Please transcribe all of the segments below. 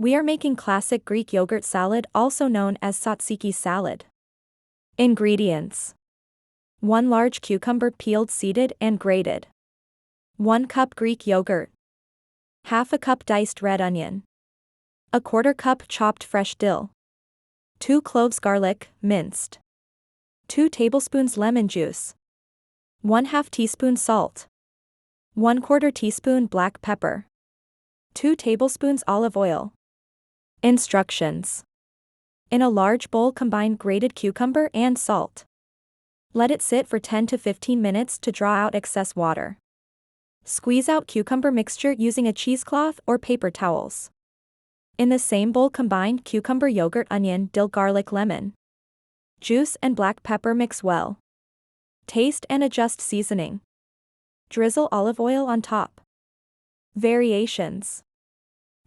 We are making classic Greek yogurt salad, also known as Tzatziki salad. Ingredients: 1 large cucumber peeled, seeded, and grated. 1 cup Greek yogurt. Half a cup diced red onion. 1/4 cup chopped fresh dill. 2 cloves garlic, minced. 2 tablespoons lemon juice. 1/2 teaspoon salt. 1/4 teaspoon black pepper. 2 tablespoons olive oil. Instructions: in a large bowl, combine grated cucumber and salt. Let it sit for 10 to 15 minutes to draw out excess water. Squeeze out cucumber mixture using a cheesecloth or paper towels. In the same bowl, combine cucumber, yogurt, onion, dill, garlic, lemon juice, and black pepper. Mix well. Taste and adjust seasoning. Drizzle olive oil on top. Variations: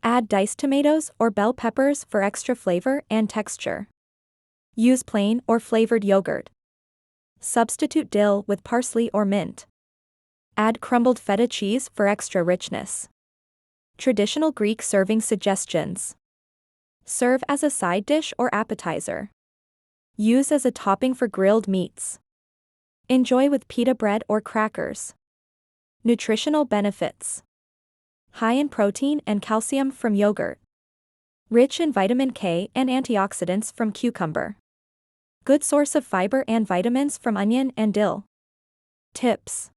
add diced tomatoes or bell peppers for extra flavor and texture. Use plain or flavored yogurt. Substitute dill with parsley or mint. Add crumbled feta cheese for extra richness. Traditional Greek serving suggestions: serve as a side dish or appetizer. Use as a topping for grilled meats. Enjoy with pita bread or crackers. Nutritional benefits: high in protein and calcium from yogurt. Rich in vitamin K and antioxidants from cucumber. Good source of fiber and vitamins from onion and dill. Tips: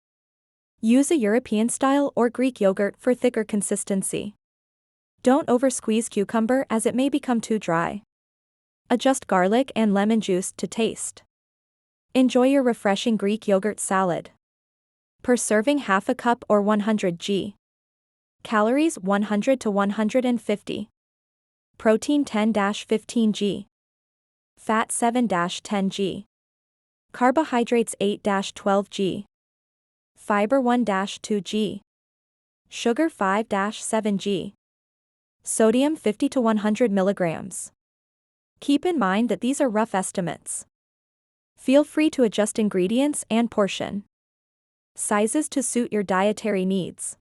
use a European-style or Greek yogurt for thicker consistency. Don't over-squeeze cucumber as it may become too dry. Adjust garlic and lemon juice to taste. Enjoy your refreshing Greek yogurt salad. Per serving, half a cup or 100 g. Calories 100 to 150. Protein 10-15 g. Fat 7-10 g. Carbohydrates 8-12 g. Fiber 1-2 g. Sugar 5-7 g. Sodium 50 to 100 milligrams. Keep in mind that these are rough estimates. Feel free to adjust ingredients and portion sizes to suit your dietary needs.